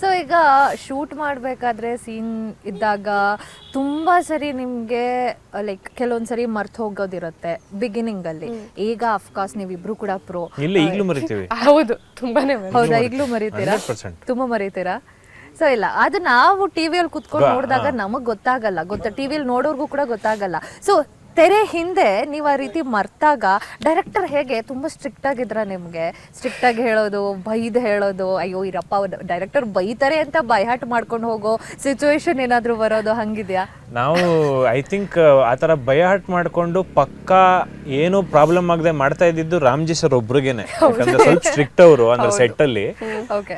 So ಈಗ shoot ಮಾಡಬೇಕಾದ್ರೆ scene ಇದ್ದಾಗ ತುಂಬ ಸರಿ ನಿಮಗೆ ಲೈಕ್ ಕೆಲವೊಂದು ಸರಿ ಮರ್ತು ಹೋಗೋದಿರುತ್ತೆ ಬಿಗಿನಿಂಗಲ್ಲಿ. ಈಗ ಅಫ್ಕೋರ್ಸ್ ನೀವಿಬ್ರು ಕೂಡ ಪ್ರೋ. ಈಗಲೂ ಮರಿತೀವಿ. ಹೌದು, ತುಂಬಾನೇ ಹೌದಾ? ಈಗಲೂ ಮರಿತೀರಾ? ತುಂಬ ಮರಿತೀರಾ? ಸೊ ಇಲ್ಲ, ಅದು ನಾವು ಟಿವಿಯಲ್ಲಿ ಕುತ್ಕೊಂಡು ನೋಡಿದಾಗ ನಮಗೆ ಗೊತ್ತಾಗಲ್ಲ, ಟಿವಿಯಲ್ಲಿ ನೋಡೋರ್ಗೂ ಕೂಡ ಗೊತ್ತಾಗಲ್ಲ. ಸೊ ತೆರೆ ಹಿಂದೆ ನೀವು ಆ ರೀತಿ ಮರ್ತಾಗ ಡೈರೆಕ್ಟರ್ ಹೇಗೆ ತುಂಬ ಸ್ಟ್ರಿಕ್ಟ್ ಆಗಿದ್ರ ನಿಮಗೆ? ಸ್ಟ್ರಿಕ್ಟ್ ಆಗಿ ಹೇಳೋದು, ಬೈದು ಹೇಳೋದು, ಅಯ್ಯೋ ಇರಪ್ಪ ಡೈರೆಕ್ಟರ್ ಬೈತಾರೆ ಅಂತ ಬೈಹಾಟ್ ಮಾಡ್ಕೊಂಡು ಹೋಗೋ ಸಿಚುವೇಶನ್ ಏನಾದರೂ ಬರೋದು ಹಂಗಿದ್ಯಾ? ನಾವು ಐ ಥಿಂಕ್ ಆ ಥರ ಬೈಹಾಟ್ ಮಾಡಿಕೊಂಡು ಪಕ್ಕಾ ಏನು ಪ್ರಾಬ್ಲಮ್ ಆಗದೆ ಮಾಡ್ತಾ ಇದ್ದಿದ್ದು ರಾಮ್ಜಿ ಸರ್ ಒಬ್ರಿಗೇನೆ. ಯಾಕಂದ್ರೆ ಸ್ವಲ್ಪ ಸ್ಟ್ರಿಕ್ಟ್ ಅವರು ಅಂದ್ರೆ ಸೆಟ್ಟಲ್ಲಿ.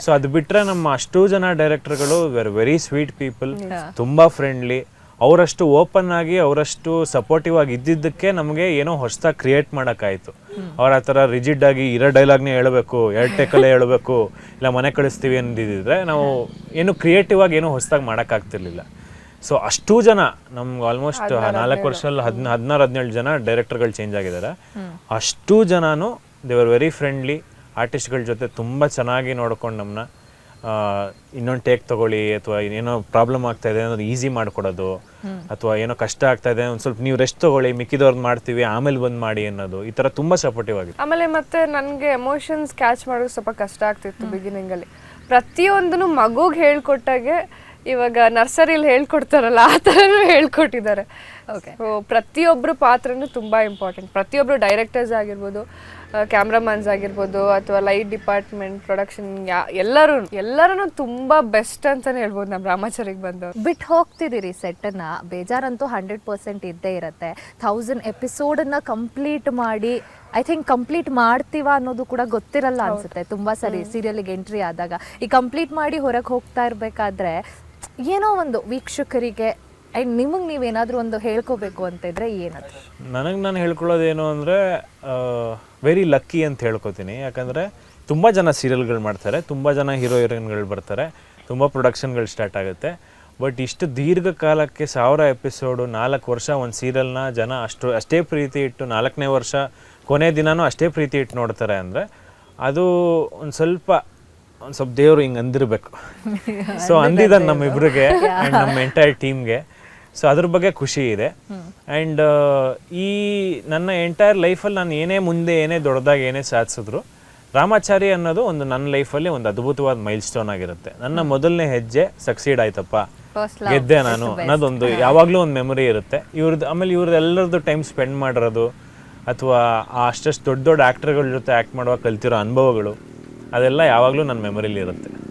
ಸೊ ಅದು ಬಿಟ್ರೆ ನಮ್ಮ ಅಷ್ಟು ಜನ ಡೈರೆಕ್ಟರ್ಗಳು ವೆರಿ ಸ್ವೀಟ್ ಪೀಪಲ್, ತುಂಬಾ ಫ್ರೆಂಡ್ಲಿ. ಅವರಷ್ಟು ಓಪನ್ ಆಗಿ ಅವರಷ್ಟು ಸಪೋರ್ಟಿವ್ ಆಗಿ ಇದ್ದಿದ್ದಕ್ಕೆ ನಮಗೆ ಏನೋ ಹೊಸದಾಗಿ ಕ್ರಿಯೇಟ್ ಮಾಡೋಕ್ಕಾಯಿತು. ಅವ್ರ ಆ ಥರ ರಿಜಿಡ್ ಆಗಿ ಇರೋ ಡೈಲಾಗ್ನೇ ಹೇಳಬೇಕು, 2 ಟೇಕಲ್ಲೇ ಹೇಳಬೇಕು, ಇಲ್ಲ ಮನೆ ಕಳಿಸ್ತೀವಿ ಅಂದಿದ್ರೆ ನಾವು ಏನು ಕ್ರಿಯೇಟಿವ್ ಆಗಿ ಏನೂ ಹೊಸದಾಗಿ ಮಾಡೋಕ್ಕಾಗ್ತಿರ್ಲಿಲ್ಲ. ಸೊ ಅಷ್ಟು ಜನ ನಮ್ಗೆ ಆಲ್ಮೋಸ್ಟ್ 4 ವರ್ಷದಲ್ಲಿ 16-17 ಜನ ಡೈರೆಕ್ಟರ್ಗಳು ಚೇಂಜ್ ಆಗಿದ್ದಾರೆ. ಅಷ್ಟು ಜನನು ದೇ ಆರ್ ವೆರಿ ಫ್ರೆಂಡ್ಲಿ. ಆರ್ಟಿಸ್ಟ್ಗಳ ಜೊತೆ ತುಂಬ ಚೆನ್ನಾಗಿ ನೋಡ್ಕೊಂಡು ನಮ್ಮನ್ನ ಇನ್ನೊಂದು ಟೇಕ್ ತಗೊಳ್ಳಿ, ಅಥವಾ ಏನೋ ಪ್ರಾಬ್ಲಮ್ ಆಗ್ತಾ ಇದೆ ಅನ್ನೋದು ಈಸಿ ಮಾಡ್ಕೊಡೋದು, ಅಥವಾ ಏನೋ ಕಷ್ಟ ಆಗ್ತಾ ಇದೆ ಒಂದು ಸ್ವಲ್ಪ ನೀವು ರೆಸ್ಟ್ ತಗೊಳ್ಳಿ, ಮಿಕ್ಕಿದವ್ರದ್ದು ಮಾಡ್ತೀವಿ ಆಮೇಲೆ ಬಂದು ಮಾಡಿ ಅನ್ನೋದು, ಈ ಥರ ತುಂಬ ಸಪೋರ್ಟಿವ್ ಆಗಿದೆ. ಆಮೇಲೆ ಮತ್ತೆ ನನಗೆ ಎಮೋಷನ್ಸ್ ಕ್ಯಾಚ್ ಮಾಡೋದು ಸ್ವಲ್ಪ ಕಷ್ಟ ಆಗ್ತಿತ್ತು ಬಿಗಿನಿಂಗಲ್ಲಿ. ಪ್ರತಿಯೊಂದನ್ನು ಮಗುಗೆ ಹೇಳ್ಕೊಟ್ಟಾಗೆ ಇವಾಗ ನರ್ಸರಿಲಿ ಹೇಳ್ಕೊಡ್ತಾರಲ್ಲ ಆ ಥರನೂ ಹೇಳ್ಕೊಟ್ಟಿದ್ದಾರೆ. ಓಕೆ, ಪ್ರತಿಯೊಬ್ಬರು ಪಾತ್ರನೂ ತುಂಬ ಇಂಪಾರ್ಟೆಂಟ್. ಪ್ರತಿಯೊಬ್ಬರು ಡೈರೆಕ್ಟರ್ಸ್ ಆಗಿರ್ಬೋದು, ಕ್ಯಾಮ್ರಾಮನ್ಸ್ ಆಗಿರ್ಬೋದು, ಅಥವಾ ಲೈಟ್ ಡಿಪಾರ್ಟ್ಮೆಂಟ್, ಪ್ರೊಡಕ್ಷನ್, ಎಲ್ಲರೂ ತುಂಬ ಬೆಸ್ಟ್ ಅಂತಲೇ ಹೇಳ್ಬೋದು ನಮ್ಮ ರಾಮಾಚಾರಿಗೆ ಬಂದವರು. ಬಿಟ್ಟು ಹೋಗ್ತಿದ್ದೀರಿ ಸೆಟ್ಟನ್ನು, ಬೇಜಾರಂತೂ 100% ಇದ್ದೇ ಇರುತ್ತೆ. 1000 ಎಪಿಸೋಡನ್ನು ಕಂಪ್ಲೀಟ್ ಮಾಡಿ ಐ ಥಿಂಕ್ ಕಂಪ್ಲೀಟ್ ಮಾಡ್ತೀವ ಅನ್ನೋದು ಕೂಡ ಗೊತ್ತಿರಲ್ಲ ಅನ್ಸುತ್ತೆ ತುಂಬ ಸರಿ ಸೀರಿಯಲ್ಗೆ ಎಂಟ್ರಿ ಆದಾಗ. ಈ ಕಂಪ್ಲೀಟ್ ಮಾಡಿ ಹೊರಗೆ ಹೋಗ್ತಾ ಇರಬೇಕಾದ್ರೆ ಏನೋ ಒಂದು ವೀಕ್ಷಕರಿಗೆ ಆ್ಯಂಡ್ ನಿಮಗೆ ನೀವೇನಾದರೂ ಒಂದು ಹೇಳ್ಕೋಬೇಕು ಅಂತ ಇದ್ರೆ ಏನದು? ನಾನು ಹೇಳ್ಕೊಳ್ಳೋದೇನು ಅಂದರೆ ವೆರಿ ಲಕ್ಕಿ ಅಂತ ಹೇಳ್ಕೊತೀನಿ. ಯಾಕಂದರೆ ತುಂಬ ಜನ ಸೀರಿಯಲ್ಗಳು ಮಾಡ್ತಾರೆ, ತುಂಬ ಜನ ಹೀರೋಯಿನ್ಗಳು ಬರ್ತಾರೆ, ತುಂಬ ಪ್ರೊಡಕ್ಷನ್ಗಳು ಸ್ಟಾರ್ಟ್ ಆಗುತ್ತೆ. ಬಟ್ ಇಷ್ಟು ದೀರ್ಘಕಾಲಕ್ಕೆ 1000 ಎಪಿಸೋಡು 4 ವರ್ಷ ಒಂದು ಸೀರಿಯಲ್ನ ಜನ ಅಷ್ಟೇ ಪ್ರೀತಿ ಇಟ್ಟು 4ನೇ ವರ್ಷ ಕೊನೆ ದಿನನೂ ಅಷ್ಟೇ ಪ್ರೀತಿ ಇಟ್ಟು ನೋಡ್ತಾರೆ ಅಂದರೆ ಅದು ಒಂದು ಸ್ವಲ್ಪ ದೇವರು ಹಿಂಗೆ ಅಂದಿರಬೇಕು. ಸೊ ಅಂದಿದ್ದಾನೆ ನಮ್ಮಿಬ್ರಿಗೆ ಆ್ಯಂಡ್ ನಮ್ಮ ಎಂಟೈರ್ ಟೀಮ್ಗೆ. ಸೊ ಅದ್ರ ಬಗ್ಗೆ ಖುಷಿ ಇದೆ. ಆ್ಯಂಡ್ ಈ ನನ್ನ ಎಂಟೈರ್ ಲೈಫಲ್ಲಿ ನಾನು ಏನೇ ದೊಡ್ಡದಾಗಿ ಏನೇ ಸಾಧಿಸಿದ್ರು, ರಾಮಾಚಾರಿ ಅನ್ನೋದು ಒಂದು ನನ್ನ ಲೈಫಲ್ಲಿ ಒಂದು ಅದ್ಭುತವಾದ ಮೈಲ್ ಸ್ಟೋನ್ ಆಗಿರುತ್ತೆ. ನನ್ನ ಮೊದಲನೇ ಹೆಜ್ಜೆ ಸಕ್ಸೀಡ್ ಆಯ್ತಪ್ಪ, ಗೆದ್ದೆ ನಾನು ಅನ್ನೋದೊಂದು ಯಾವಾಗಲೂ ಒಂದು ಮೆಮೊರಿ ಇರುತ್ತೆ ಇವ್ರದ್ದು. ಆಮೇಲೆ ಇವ್ರದ್ದೆಲ್ಲರದ್ದು ಟೈಮ್ ಸ್ಪೆಂಡ್ ಮಾಡಿರೋದು, ಅಥವಾ ಅಷ್ಟಷ್ಟು ದೊಡ್ಡ ಆ್ಯಕ್ಟರ್ಗಳ ಜೊತೆ ಆ್ಯಕ್ಟ್ ಮಾಡುವಾಗ ಕಲ್ತಿರೋ ಅನುಭವಗಳು, ಅದೆಲ್ಲ ಯಾವಾಗಲೂ ನನ್ನ ಮೆಮೊರಿಲಿ ಇರುತ್ತೆ.